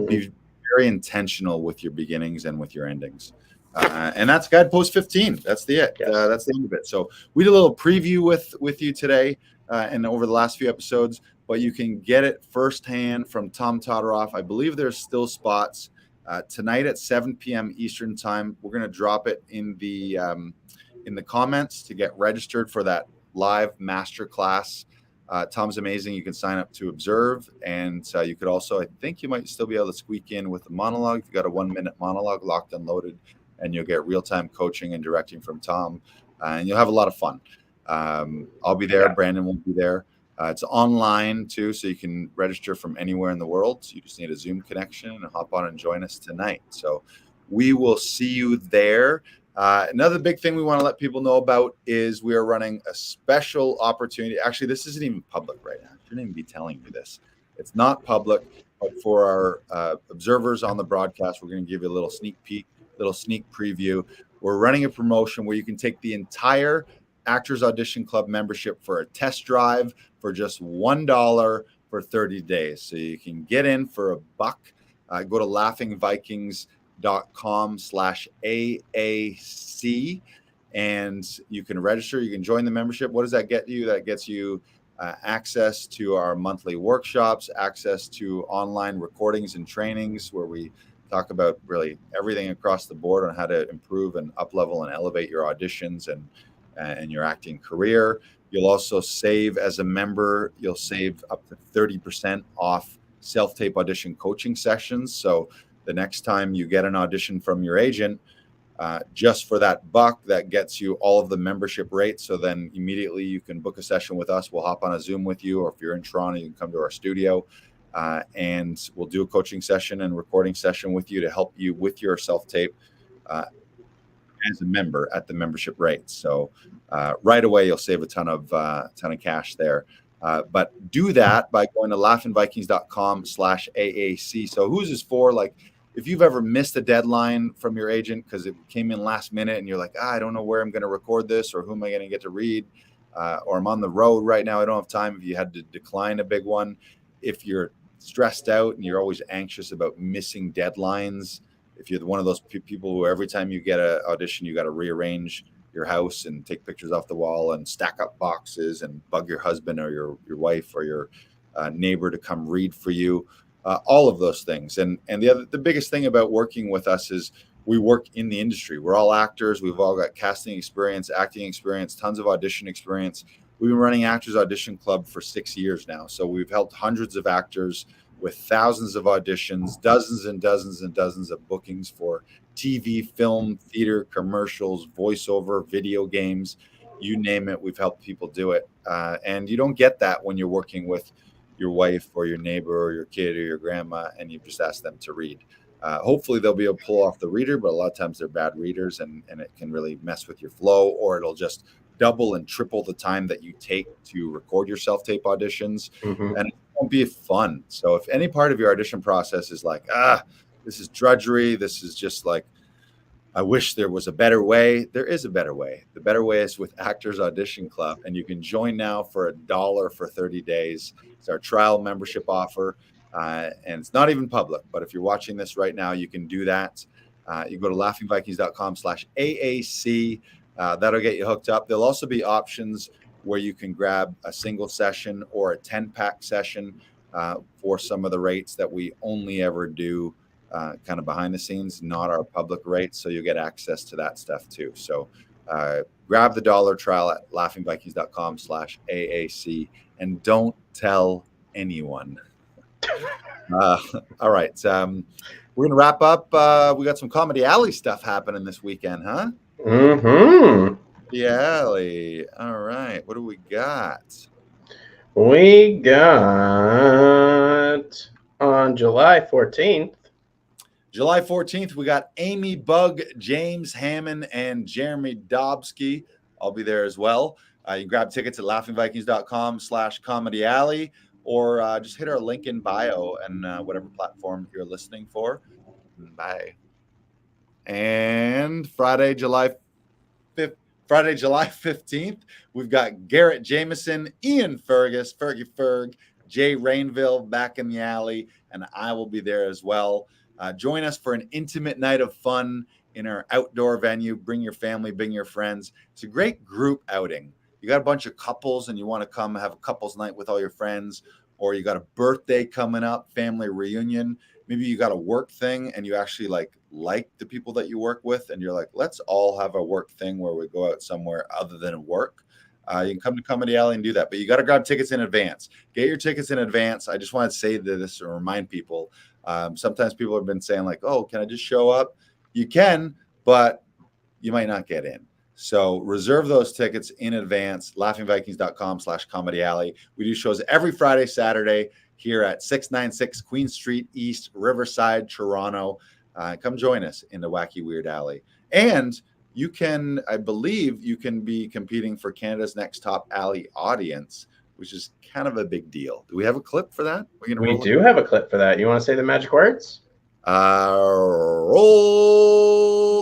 be very intentional with your beginnings and with your endings. And that's Guidepost 15. That's the end of it. So we did a little preview with you today and over the last few episodes, but you can get it firsthand from Tom Todoroff. I believe there's still spots tonight at 7 p.m. Eastern time. We're going to drop it in the comments to get registered for that live masterclass. Tom's amazing. You can sign up to observe, and you could also, I think you might still be able to squeak in with a monologue. You've got a 1-minute monologue locked and loaded, and you'll get real-time coaching and directing from Tom, and you'll have a lot of fun. I'll be there. Brandon will be there. It's online too, so you can register from anywhere in the world. So you just need a Zoom connection and hop on and join us tonight. So we will see you there. Another big thing we want to let people know about is we are running a special opportunity. Actually, this isn't even public right now. I shouldn't even be telling you this. It's not public, but for our observers on the broadcast, we're going to give you a little sneak peek, little sneak preview. We're running a promotion where you can take the entire Actors Audition Club membership for a test drive for just $1 for 30 days. So you can get in for $1. Go to laughingvikings.com/AAC and you can register. You can join the membership. What does that get you? That gets you access to our monthly workshops, access to online recordings and trainings where we talk about really everything across the board on how to improve and up-level and elevate your auditions and your acting career. You'll also save as a member. You'll save up to 30% off self-tape audition coaching sessions. So the next time you get an audition from your agent, just for that $1, that gets you all of the membership rates. So then immediately you can book a session with us. We'll hop on a Zoom with you, or if you're in Toronto, you can come to our studio and we'll do a coaching session and recording session with you to help you with your self-tape as a member at the membership rate. So right away, you'll save a ton of cash there. But do that by going to laughingvikings.com/AAC. So who's this for? Like, if you've ever missed a deadline from your agent because it came in last minute and you're like, I don't know where I'm going to record this, or who am I going to get to read, or I'm on the road right now, I don't have time. If you had to decline a big one, if you're stressed out and you're always anxious about missing deadlines, if you're one of those people who every time you get an audition, you got to rearrange your house and take pictures off the wall and stack up boxes and bug your husband or your wife or your neighbor to come read for you, all of those things. And the biggest thing about working with us is we work in the industry. We're all actors. We've all got casting experience, acting experience, tons of audition experience. We've been running Actors Audition Club for 6 years now. So we've helped hundreds of actors with thousands of auditions, dozens and dozens and dozens of bookings for TV, film, theater, commercials, voiceover, video games, you name it. We've helped people do it. And you don't get that when you're working with your wife or your neighbor or your kid or your grandma and you just ask them to read. Hopefully they'll be able to pull off the reader, but a lot of times they're bad readers and it can really mess with your flow, or it'll just double and triple the time that you take to record your self-tape auditions. And it won't be fun. So if any part of your audition process is like, this is drudgery, this is just like, I wish there was a better way, there is a better way. The better way is with Actors Audition Club, and you can join now for $1 for 30 days. It's our trial membership offer, and it's not even public, but if you're watching this right now, you can do that. You go to laughingvikings.com/AAC. That'll get you hooked up. There'll also be options where you can grab a single session or a 10-pack session for some of the rates that we only ever do kind of behind the scenes, not our public rates. So you'll get access to that stuff too. So grab the $1 trial at laughingvikings.com/AAC and don't tell anyone. All right. We're going to wrap up. We got some Comedy Alley stuff happening this weekend, huh? Mm-hmm. The Alley. All right. What do we got? We got on July 14th. July 14th, we got Amy Bug, James Hammond, and Jeremy Dobsky. I'll be there as well. You can grab tickets at laughingvikings.com/Comedy Alley, or just hit our link in bio and whatever platform you're listening for. Bye. And Friday, July 15th, we've got Garrett Jameson, Ian Fergus, Fergie Ferg, Jay Rainville back in the alley, and I will be there as well. Join us for an intimate night of fun in our outdoor venue. Bring your family, bring your friends. It's a great group outing. You got a bunch of couples and you want to come have a couples night with all your friends, or you got a birthday coming up, family reunion. Maybe you got a work thing and you actually like the people that you work with, and you're like, let's all have a work thing where we go out somewhere other than work. You can come to Comedy Alley and do that, but you got to grab tickets in advance. Get your tickets in advance. I just want to say this and remind people. Sometimes people have been saying like, oh, can I just show up? You can, but you might not get in. So reserve those tickets in advance, laughingvikings.com/Comedy Alley. We do shows every Friday, Saturday here at 696 Queen Street East, Riverside, Toronto. Come join us in the Wacky Weird Alley. And you can, I believe you can be competing for Canada's Next Top Alley audience, which is kind of a big deal. Do we have a clip for that? We do have a clip for that. You want to say the magic words? Roll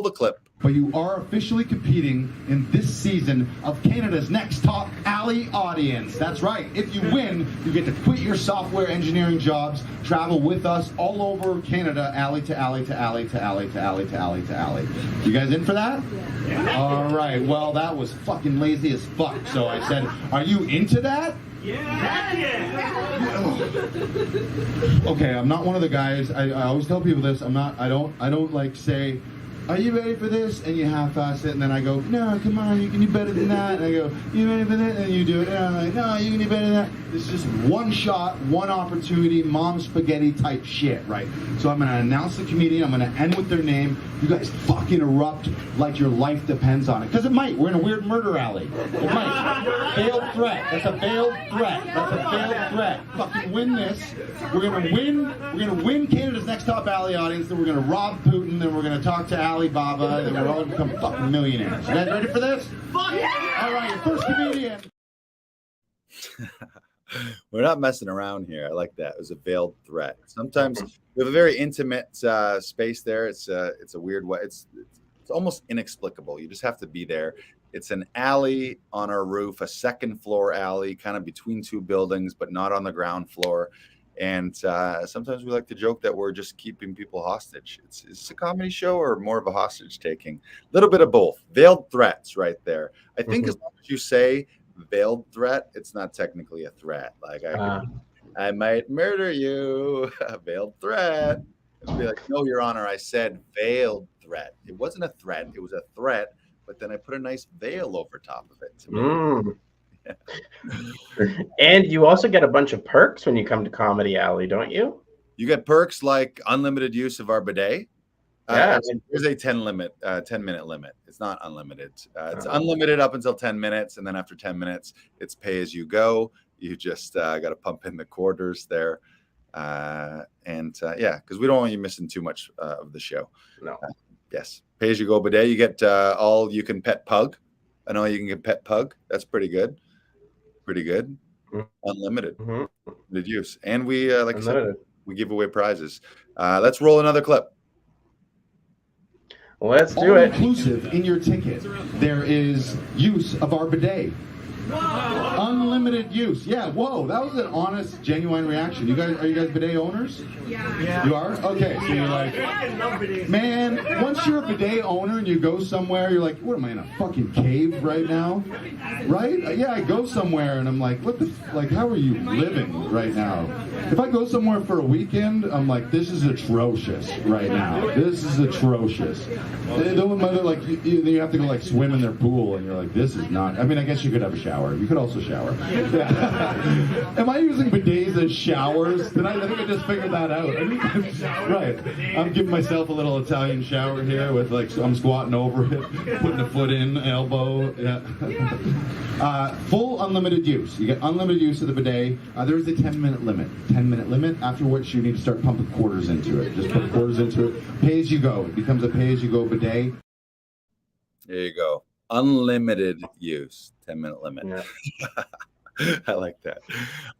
the clip. But you are officially competing in this season of Canada's Next Top Alley Audience. That's right. If you win, you get to quit your software engineering jobs, travel with us all over Canada, alley to alley to alley to alley to alley to alley to alley. You guys in for that? Yeah. All right. Well, that was fucking lazy as fuck. So I said, are you into that? Yeah. Okay, I'm not one of the guys. I always tell people this. I don't like say, are you ready for this? And you half-ass it, and then I go, no, come on, you can do better than that. And I go, you ready for this? And you do it, and I'm like, no, you can do better than that. It's just one shot, one opportunity, mom spaghetti type shit, right? So I'm going to announce the comedian. I'm going to end with their name. You guys fucking erupt like your life depends on it. Because it might. We're in a weird murder alley. It might. Veiled threat. That's a veiled threat. That's a veiled threat. Fucking win this. We're going to win. We're going to win Canada's Next Top Alley Audience. Then we're going to rob Putin. Then we're going to talk to Alibaba. Then we're all going to become fucking millionaires. You guys ready for this? All right, your first comedian. We're not messing around here. I like that. It was a veiled threat. Sometimes we have a very intimate space there. It's a weird way. It's almost inexplicable. You just have to be there. It's an alley on our roof, a second floor alley, kind of between two buildings, but not on the ground floor. And sometimes we like to joke that we're just keeping people hostage. Is this a comedy show or more of a hostage taking? A little bit of both. Veiled threats right there. I think as long as you say veiled threat, it's not technically a threat. Like I might murder you. A veiled threat. It'd be like, no, Your Honor, I said veiled threat. It wasn't a threat. It was a threat, but then I put a nice veil over top of it. Yeah. And you also get a bunch of perks when you come to Comedy Alley, don't you? You get perks like unlimited use of our bidet. There's a 10-minute limit. It's not unlimited. It's unlimited up until 10 minutes. And then after 10 minutes, it's pay as you go. You just got to pump in the quarters there. Because we don't want you missing too much of the show. No. Yes. Pay as you go bidet. You get all you can pet pug. And all you can get pet pug. That's pretty good. Unlimited. Limited use. And we, like unlimited. I said, we give away prizes. Let's roll another clip. Let's do it. Inclusive in your ticket, there is use of our bidet. unlimited use. Yeah, whoa, that was an honest, genuine reaction. Are you guys bidet owners? Yeah. You are? Okay, so you're like, man, once you're a bidet owner and you go somewhere, you're like, what am I, in a fucking cave right now? Right? Yeah, I go somewhere and I'm like, how are you living right now? If I go somewhere for a weekend, I'm like, this is atrocious right now. This is atrocious. They're like, you have to go like swim in their pool and you're like, this is not, I mean, I guess you could have a shower. You could also shower. Yeah. Am I using bidets as showers? I think I just figured that out. Right. I'm giving myself a little Italian shower here with like, I'm squatting over it, putting a foot in, elbow. Yeah. Full unlimited use. You get unlimited use of the bidet. There's a 10-minute limit. 10-minute limit, after which you need to start pumping quarters into it. Just put quarters into it. Pay as you go. It becomes a pay as you go bidet. There you go. Unlimited use. 10-minute limit. Yeah. I like that.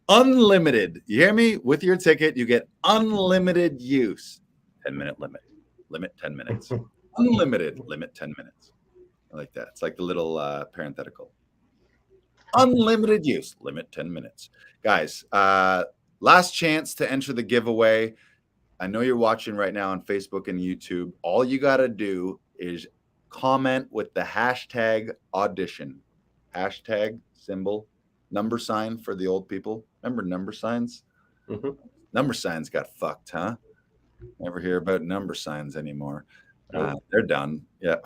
Unlimited. You hear me? With your ticket, you get unlimited use. 10-minute limit. Limit 10 minutes. Unlimited. Limit 10 minutes. I like that. It's like the little parenthetical. Unlimited use. Limit 10 minutes. Guys, last chance to enter the giveaway. I know you're watching right now on Facebook and YouTube. All you got to do is comment with the hashtag audition. Hashtag symbol. Number sign for the old people. Remember number signs? Mm-hmm. Number signs got fucked, huh? Never hear about number signs anymore. Nope. They're done. Yeah.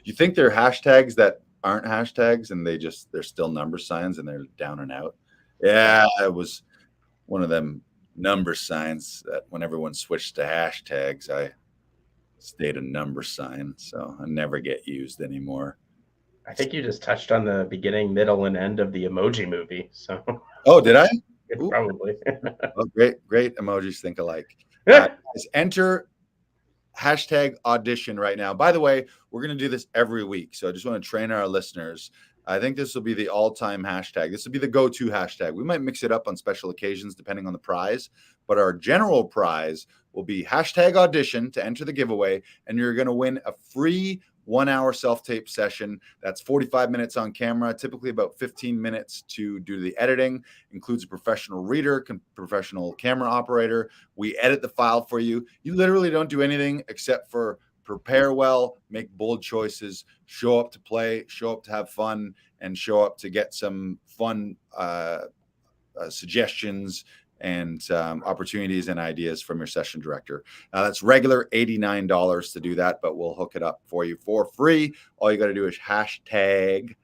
You think they're hashtags that aren't hashtags and they're still number signs and they're down and out? Yeah, it was one of them number signs that when everyone switched to hashtags, I stayed a number sign. So I never get used anymore. I think you just touched on the beginning, middle, and end of the Emoji Movie. So, oh, did I? Probably. Oh, great emojis think alike. Guys, enter hashtag audition right now. By the way, we're going to do this every week, so I just want to train our listeners. I think this will be the all-time hashtag. This will be the go-to hashtag. We might mix it up on special occasions depending on the prize, but our general prize will be hashtag audition to enter the giveaway, and you're going to win a free 1-hour self-tape session. That's 45 minutes on camera, typically about 15 minutes to do the editing. Includes a professional reader, professional camera operator. We edit the file for you. You literally don't do anything except for prepare well, make bold choices, show up to play, show up to have fun, and show up to get some fun suggestions and opportunities and ideas from your session director. That's regular $89 to do that, but we'll hook it up for you for free. All you got to do is hashtag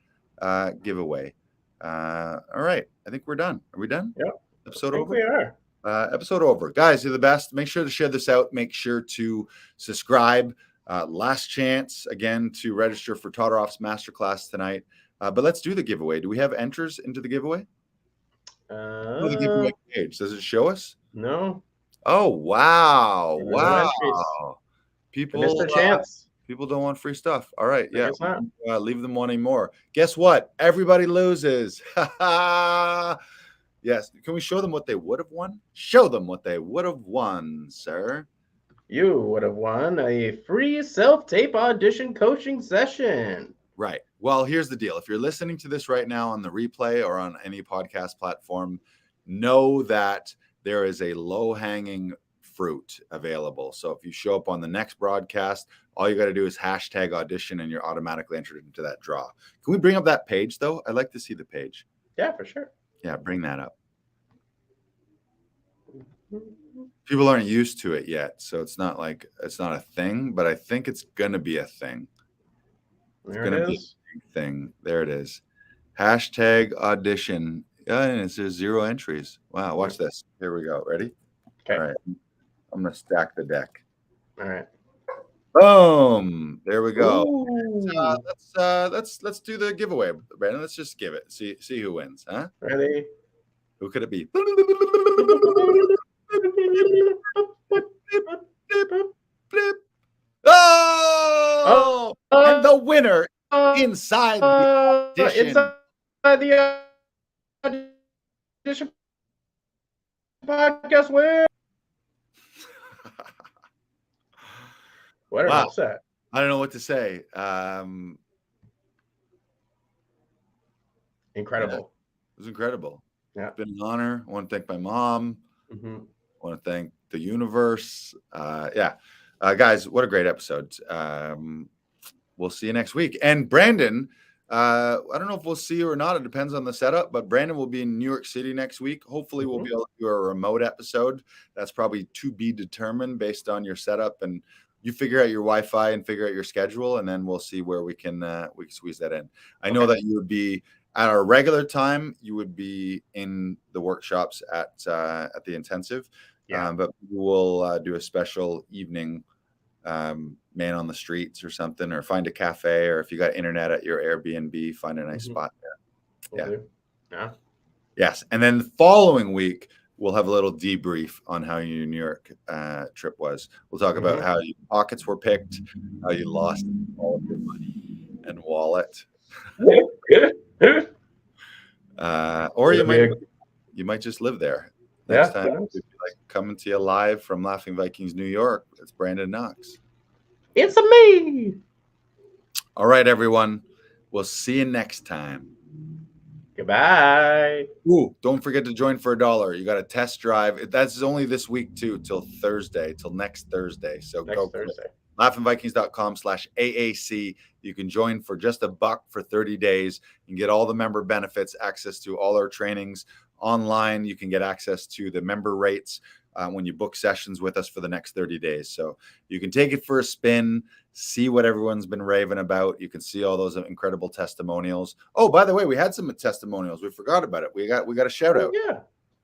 giveaway. All right. I think we're done. Are we done? Yeah. Episode over? We are. Episode over. Guys, you're the best. Make sure to share this out. Make sure to subscribe. Last chance, again, to register for Todoroff's masterclass tonight. But let's do the giveaway. Do we have enters into the giveaway? The giveaway page. Does it show us? No. Oh, wow. No wow. entries. People Missed their chance. People don't want free stuff. All right. I Yeah. Leave them wanting more. Guess what? Everybody loses. Yes. Can we show them what they would have won? Show them what they would have won, sir. You would have won a free self-tape audition coaching session. Right. Well, here's the deal. If you're listening to this right now on the replay or on any podcast platform, know that there is a low-hanging fruit available. So if you show up on the next broadcast, all you got to do is hashtag audition and you're automatically entered into that draw. Can we bring up that page, though? I'd like to see the page. Yeah, for sure. Yeah, bring that up. People aren't used to it yet, so it's not a thing, but I think it's going to be a thing. There it is. Thing. There it is. Hashtag audition. Yeah, and there's 0 entries. Wow, watch this. Here we go. Ready? Okay. All right. I'm gonna stack the deck. All right. Boom. There we go. Let's do the giveaway, Brandon. Let's just give it. See who wins, huh? Ready? Who could it be? Oh! And the winner inside the audition. Inside the audition podcast win. What Wow. else that? I don't know what to say. Incredible. was incredible. Yeah. It's been an honor. I want to thank my mom. Mm-hmm. I want to thank the universe. Guys, what a great episode. We'll see you next week. And Brandon, I don't know if we'll see you or not. It depends on the setup, but Brandon will be in New York City next week. Hopefully we'll be able to do a remote episode. That's probably to be determined based on your setup, and you figure out your Wi-Fi and figure out your schedule, and then we'll see where we can squeeze that in. I know that you would be at our regular time. You would be in the workshops at the intensive, but we'll do a special evening, man on the streets or something, or find a cafe, or if you got internet at your Airbnb, find a nice spot there. Yes. And then the following week, we'll have a little debrief on how your New York trip was. We'll talk about how your pockets were picked, how you lost all of your money and wallet. Or you might just live there. Next time, we'll be like coming to you live from Laughing Vikings, New York. It's Brandon Knox. It's me. All right, everyone. We'll see you next time. Goodbye. Ooh, don't forget to join for $1. You got a test drive. That's only this week too, till next Thursday. So go Thursday. laughingvikings.com/AAC. You can join for just $1 for 30 days and get all the member benefits, access to all our trainings online. You can get access to the member rates when you book sessions with us for the next 30 days. So you can take it for a spin, see what everyone's been raving about. You can see all those incredible testimonials. Oh, by the way, we had some testimonials. We forgot about it. We got a shout out.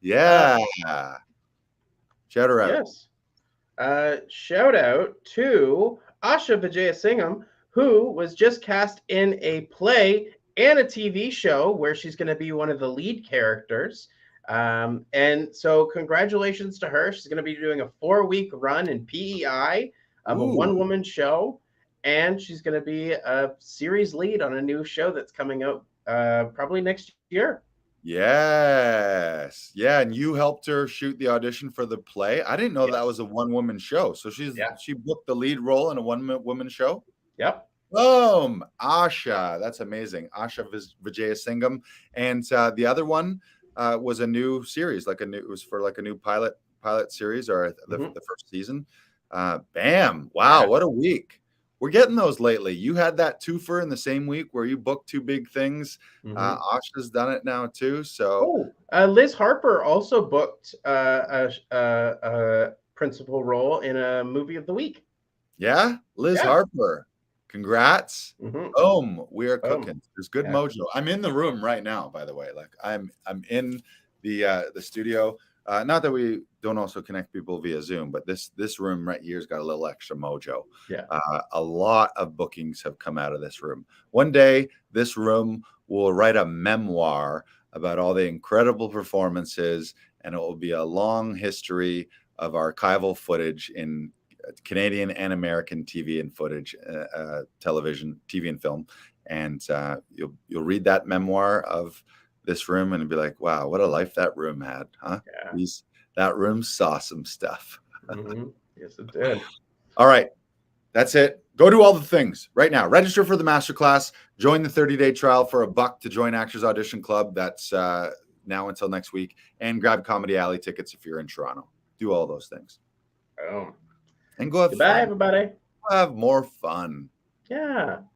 Yeah. Shout her out. Yes. Shout out to Asha Vijayasingham, who was just cast in a play and a TV show where she's going to be one of the lead characters. And so congratulations to her. She's going to be doing a 4-week run in PEI of a one-woman show, and she's going to be a series lead on a new show that's coming out probably next year. Yes. Yeah, and you helped her shoot the audition for the play. I didn't know that was a one-woman show. So she booked the lead role in a one-woman show? Yep. Boom. Asha. That's amazing. Asha Vijayasingham. And the other one was a new series, it was for a new pilot series, or the first season. Bam. Wow. What a week. We're getting those lately. You had that twofer in the same week where you booked 2 big things. Asha's done it now too. So Liz Harper also booked a principal role in a movie of the week. Yeah. Liz Harper. Congrats. Boom. We are cooking. There's good mojo. I'm in the room right now, by the way. Like I'm in the studio. Not that we don't also connect people via Zoom, but this room right here's got a little extra mojo. A lot of bookings have come out of this room. One day, this room will write a memoir about all the incredible performances, and it will be a long history of archival footage in Canadian and American TV and footage, television, TV and film. And you'll read that memoir of this room and be like, wow, what a life that room had, huh? That room saw some stuff. Yes, it did. All right. That's it. Go do all the things right now. Register for the masterclass. Join the 30-day trial for $1 to join Actors Audition Club. That's now until next week. And grab Comedy Alley tickets if you're in Toronto. Do all those things. Oh. And go have Goodbye, fun. everybody. Have more fun. Yeah.